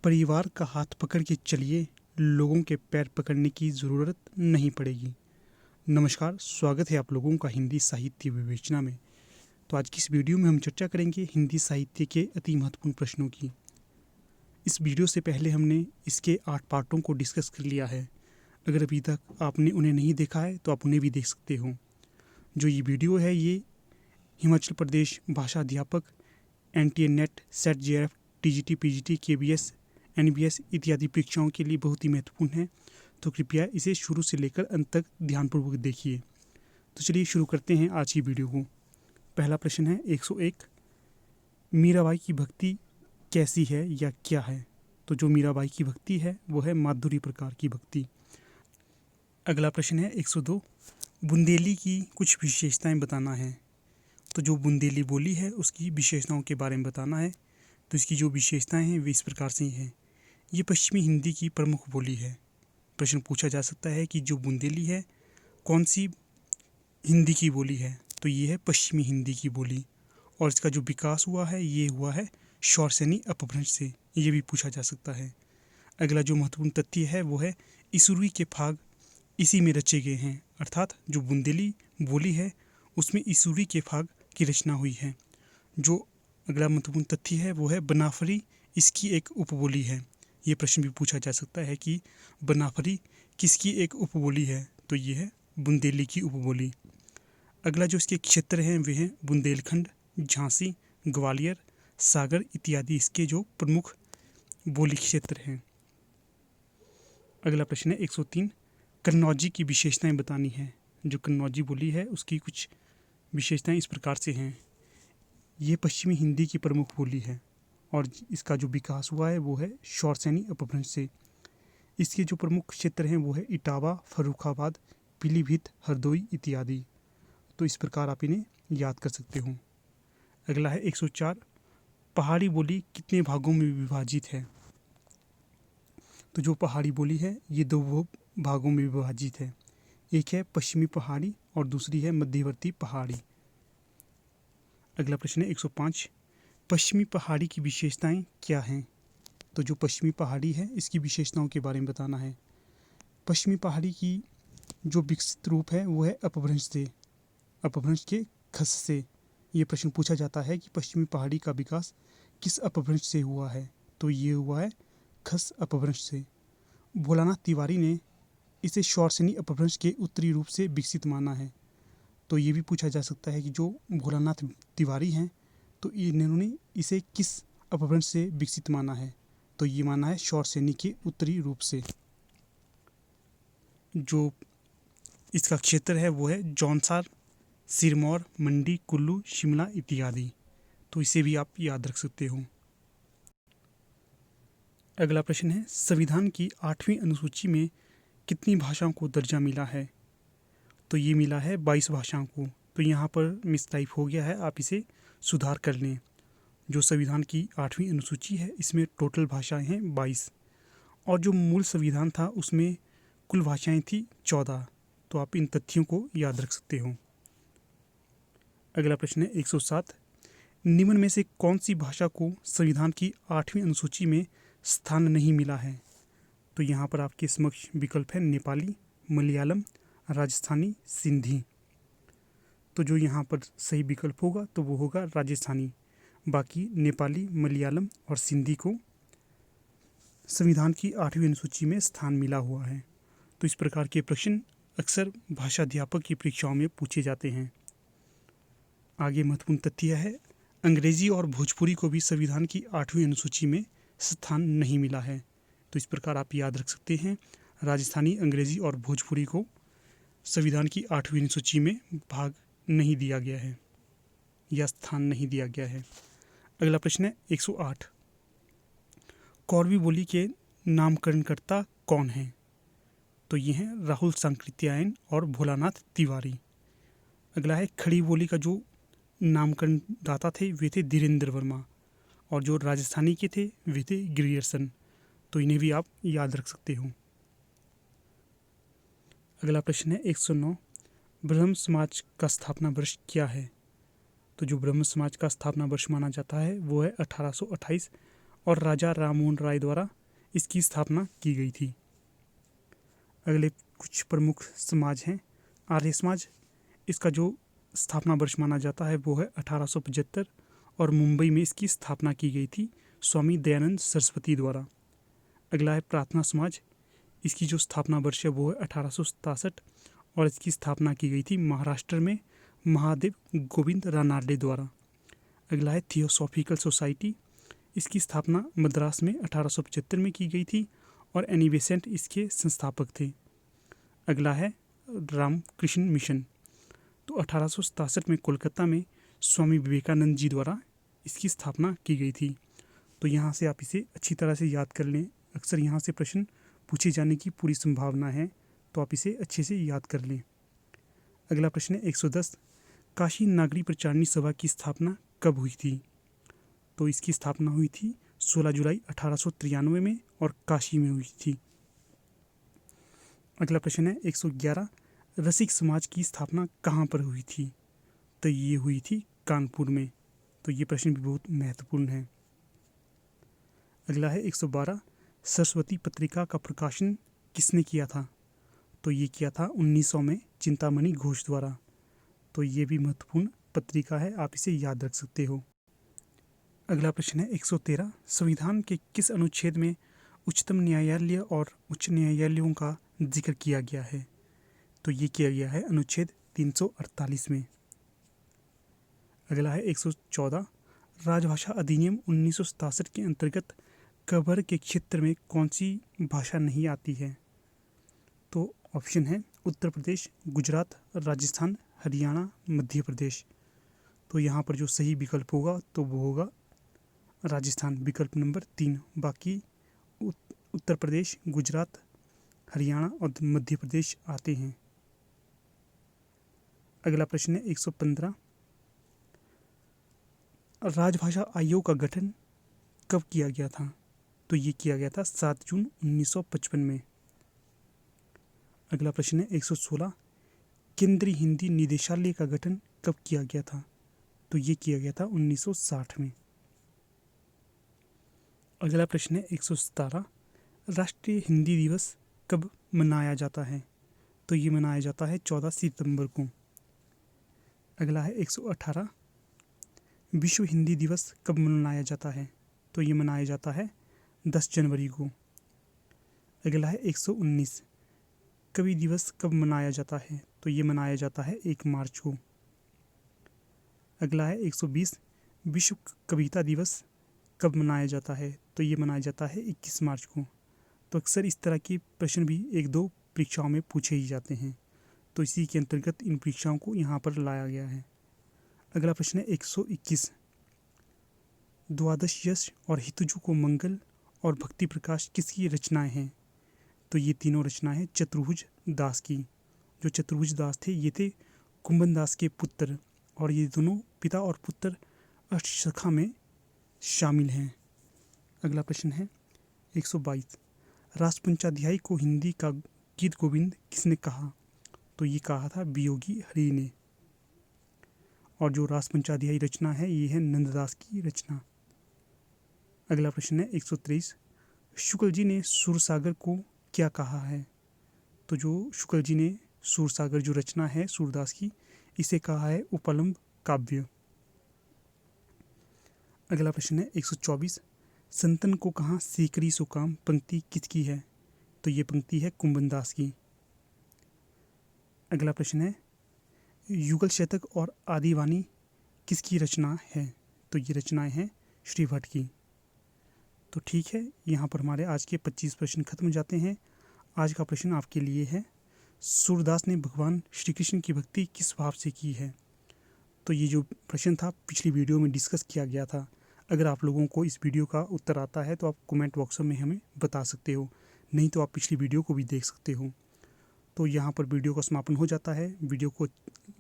परिवार का हाथ पकड़ के चलिए, लोगों के पैर पकड़ने की ज़रूरत नहीं पड़ेगी। नमस्कार, स्वागत है आप लोगों का हिंदी साहित्य विवेचना में। तो आज की इस वीडियो में हम चर्चा करेंगे हिंदी साहित्य के अति महत्वपूर्ण प्रश्नों की। इस वीडियो से पहले हमने इसके 8 पार्टों को डिस्कस कर लिया है। अगर अभी तक आपने उन्हें नहीं देखा है तो आप उन्हें भी देख सकते हो। जो ये वीडियो है ये हिमाचल प्रदेश भाषा अध्यापक NTA net, set JRF, TGT, PGT, KBS, NBS इत्यादि परीक्षाओं के लिए बहुत ही महत्वपूर्ण है। तो कृपया इसे शुरू से लेकर अंत तक ध्यानपूर्वक देखिए। तो चलिए शुरू करते हैं आज की वीडियो को। पहला प्रश्न है 101, मीराबाई की भक्ति कैसी है या क्या है? तो जो मीराबाई की भक्ति है वो है माधुरी प्रकार की भक्ति। अगला प्रश्न है 102, बुंदेली की कुछ विशेषताएं बताना है। तो जो बुंदेली बोली है उसकी विशेषताओं के बारे में बताना है। तो इसकी जो विशेषताएं हैं वे इस प्रकार से हैं। ये पश्चिमी हिंदी की प्रमुख बोली है। प्रश्न पूछा जा सकता है कि जो बुंदेली है कौन सी हिंदी की बोली है? तो ये है पश्चिमी हिंदी की बोली। और इसका जो विकास हुआ है ये हुआ है शौरसेनी अपभ्रंश से, ये भी पूछा जा सकता है। अगला जो महत्वपूर्ण तथ्य है वो है ईसुरी के भाग इसी में रचे गए हैं। अर्थात जो बुंदेली बोली है उसमें ईसुरी के भाग की रचना हुई है। जो अगला महत्वपूर्ण तथ्य है वो है बनाफरी इसकी एक उपबोली है। ये प्रश्न भी पूछा जा सकता है कि बनाफरी किसकी एक उपबोली है? तो ये है बुंदेली की उपबोली। अगला जो इसके क्षेत्र हैं वे हैं बुंदेलखंड, झांसी, ग्वालियर, सागर इत्यादि इसके जो प्रमुख बोली क्षेत्र हैं। अगला प्रश्न है 103, कन्नौजी की विशेषताएं बतानी है। जो कन्नौजी बोली है उसकी कुछ विशेषताएं इस प्रकार से हैं। ये पश्चिमी हिंदी की प्रमुख बोली है और इसका जो विकास हुआ है वो है शौरसेनी अपभ्रंश से। इसके जो प्रमुख क्षेत्र हैं वो है इटावा, फर्रुखाबाद, पीलीभीत, हरदोई इत्यादि। तो इस प्रकार आप इन्हें याद कर सकते हो। अगला है 104, पहाड़ी बोली कितने भागों में विभाजित है? तो जो पहाड़ी बोली है ये 2 भागों में विभाजित है। एक है पश्चिमी पहाड़ी और दूसरी है मध्यवर्ती पहाड़ी। अगला प्रश्न है 105, पश्चिमी पहाड़ी की विशेषताएं क्या हैं? तो जो पश्चिमी पहाड़ी है इसकी विशेषताओं के बारे में बताना है। पश्चिमी पहाड़ी की जो विकसित रूप है वो है अपभ्रंश से, अपभ्रंश के खस से। ये प्रश्न पूछा जाता है कि पश्चिमी पहाड़ी का विकास किस अपभ्रंश से हुआ है? तो ये हुआ है खस अपभ्रंश से। भोलानाथ तिवारी ने इसे शौरसेनी अपभ्रंश के उत्तरी रूप से विकसित माना है। तो ये भी पूछा जा सकता है कि जो भोलानाथ तिवारी हैं तो इन्होंने इसे किस अपभ्रंश से विकसित माना है? तो ये माना है शौरसेनी के उत्तरी रूप से। जो इसका क्षेत्र है वो है जौनसार, सिरमौर, मंडी, कुल्लू, शिमला इत्यादि। तो इसे भी आप याद रख सकते हो। अगला प्रश्न है संविधान की 8वीं अनुसूची में कितनी भाषाओं को दर्जा मिला है? तो ये मिला है 22 भाषाओं को। तो यहाँ पर मिसटाइप हो गया है, आप इसे सुधार कर लें। जो संविधान की 8वीं अनुसूची है इसमें टोटल भाषाएं हैं 22 और जो मूल संविधान था उसमें कुल भाषाएं थी 14। तो आप इन तथ्यों को याद रख सकते हो। अगला प्रश्न है 107, निम्न में से कौन सी भाषा को संविधान की 8वीं अनुसूची में स्थान नहीं मिला है? तो यहाँ पर आपके समक्ष विकल्प है नेपाली, मलयालम, राजस्थानी, सिंधी। तो जो यहाँ पर सही विकल्प होगा तो वो होगा राजस्थानी। बाकी नेपाली, मलयालम और सिंधी को संविधान की 8वीं अनुसूची में स्थान मिला हुआ है। तो इस प्रकार के प्रश्न अक्सर भाषा अध्यापक की परीक्षाओं में पूछे जाते हैं। आगे महत्वपूर्ण तथ्य है अंग्रेजी और भोजपुरी को भी संविधान की 8वीं अनुसूची में स्थान नहीं मिला है। तो इस प्रकार आप याद रख सकते हैं राजस्थानी, अंग्रेजी और भोजपुरी को संविधान की 8वीं अनुसूची में भाग नहीं दिया गया है या स्थान नहीं दिया गया है। अगला प्रश्न है 108, कौरवी बोली के नामकरणकर्ता कौन हैं? तो ये हैं राहुल सांकृत्यायन और भोलानाथ तिवारी। अगला है खड़ी बोली का जो नामकरण दाता थे वे थे धीरेन्द्र वर्मा और जो राजस्थानी के थे वे थे ग्रियर्सन। तो इन्हें भी आप याद रख सकते हो। अगला प्रश्न है 109, ब्रह्म समाज का स्थापना वर्ष क्या है? तो जो ब्रह्म समाज का स्थापना वर्ष माना जाता है वो है 1828 और राजा राममोहन राय द्वारा इसकी स्थापना की गई थी। अगले कुछ प्रमुख समाज हैं। आर्य समाज, इसका जो स्थापना वर्ष माना जाता है वो है 1875 और मुंबई में इसकी स्थापना की गई थी स्वामी दयानंद सरस्वती द्वारा। अगला है प्रार्थना समाज, इसकी जो स्थापना वर्ष है वो है 1867 और इसकी स्थापना की गई थी महाराष्ट्र में महादेव गोविंद रानाडे द्वारा। अगला है थियोसॉफिकल सोसाइटी, इसकी स्थापना मद्रास में 1875 में की गई थी और एनी बेसेंट इसके संस्थापक थे। अगला है रामकृष्ण मिशन, तो 1867 में कोलकाता में स्वामी विवेकानंद जी द्वारा इसकी स्थापना की गई थी। तो यहाँ से आप इसे अच्छी तरह से याद कर लें, अक्सर यहाँ से प्रश्न पूछे जाने की पूरी संभावना है, तो आप इसे अच्छे से याद कर लें। अगला प्रश्न है 110, काशी नागरी प्रचारणी सभा की स्थापना कब हुई थी? तो इसकी स्थापना हुई थी 16 जुलाई 1893 में और काशी में हुई थी। अगला प्रश्न है 111, रसिक समाज की स्थापना कहाँ पर हुई थी? तो ये हुई थी कानपुर में। तो ये प्रश्न भी बहुत महत्वपूर्ण है। अगला है 112, सरस्वती पत्रिका का प्रकाशन किसने किया था? तो ये किया था 1900 में चिंतामणि घोष द्वारा। तो ये भी महत्वपूर्ण पत्रिका है, आप इसे याद रख सकते हो। अगला प्रश्न है 113, संविधान के किस अनुच्छेद में उच्चतम न्यायालय और उच्च न्यायालयों का जिक्र किया गया है? तो ये किया गया है अनुच्छेद 348 में। अगला है 114, राजभाषा अधिनियम 1967 के अंतर्गत कवर के क्षेत्र में कौन सी भाषा नहीं आती है? तो ऑप्शन है उत्तर प्रदेश, गुजरात, राजस्थान, हरियाणा, मध्य प्रदेश। तो यहाँ पर जो सही विकल्प होगा तो वो होगा राजस्थान, विकल्प नंबर 3। बाकी उत्तर प्रदेश, गुजरात, हरियाणा और मध्य प्रदेश आते हैं। अगला प्रश्न है 115, राजभाषा आयोग का गठन कब किया गया था? तो ये किया गया था 7 जून 1955 में। अगला प्रश्न है 116, केंद्रीय हिंदी निदेशालय का गठन कब किया गया था? तो ये किया गया था 1960 में। अगला प्रश्न है 117, राष्ट्रीय हिंदी दिवस कब मनाया जाता है? तो ये मनाया जाता है 14 सितंबर को। अगला है 118, विश्व हिंदी दिवस कब मनाया जाता है? तो ये मनाया जाता है 10 जनवरी को। अगला है 119, कवि दिवस कब मनाया जाता है? तो ये मनाया जाता है 1 मार्च को। अगला है 120, विश्व कविता दिवस कब मनाया जाता है? तो ये मनाया जाता है 21 मार्च को। तो अक्सर इस तरह के प्रश्न भी 1-2 परीक्षाओं में पूछे ही जाते हैं, तो इसी के अंतर्गत इन परीक्षाओं को यहाँ पर लाया गया है। अगला प्रश्न है 121, द्वादश यश और हितजु को मंगल और भक्ति प्रकाश किसकी रचनाएं हैं? तो ये तीनों रचनाएं हैं चतुर्भुज दास की। जो चतुर्भुज दास थे ये थे कुंभन दास के पुत्र और ये दोनों पिता और पुत्र अष्टसखा में शामिल हैं। अगला प्रश्न है 122, रासपंचाध्यायी को हिंदी का गीत गोविंद किसने कहा? तो ये कहा था वियोगी हरि ने। और जो रासपंचाध्यायी रचना है ये है नंददास की रचना। अगला प्रश्न है 123, शुक्ल जी ने सूरसागर को क्या कहा है? तो जो शुक्ल जी ने सूरसागर जो रचना है सूरदास की, इसे कहा है उपलम्ब काव्य। अगला प्रश्न है 124, संतन को कहाँ सीकरी सुकाम पंक्ति किसकी है? तो ये पंक्ति है कुंभन दास की। अगला प्रश्न है युगल शतक और आदिवानी किसकी रचना है? तो ये रचनाएं हैं श्री भट्ट की। तो ठीक है, यहाँ पर हमारे आज के 25 प्रश्न खत्म हो जाते हैं। आज का प्रश्न आपके लिए है, सूरदास ने भगवान श्री कृष्ण की भक्ति किस भाव से की है? तो ये जो प्रश्न था पिछली वीडियो में डिस्कस किया गया था। अगर आप लोगों को इस वीडियो का उत्तर आता है तो आप कमेंट बॉक्स में हमें बता सकते हो, नहीं तो आप पिछली वीडियो को भी देख सकते हो। तो यहाँ पर वीडियो का समापन हो जाता है। वीडियो को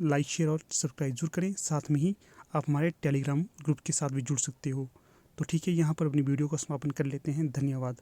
लाइक, शेयर और सब्सक्राइब जरूर करें। साथ में ही आप हमारे टेलीग्राम ग्रुप के साथ भी जुड़ सकते हो। तो ठीक है, यहाँ पर अपनी वीडियो का समापन कर लेते हैं। धन्यवाद।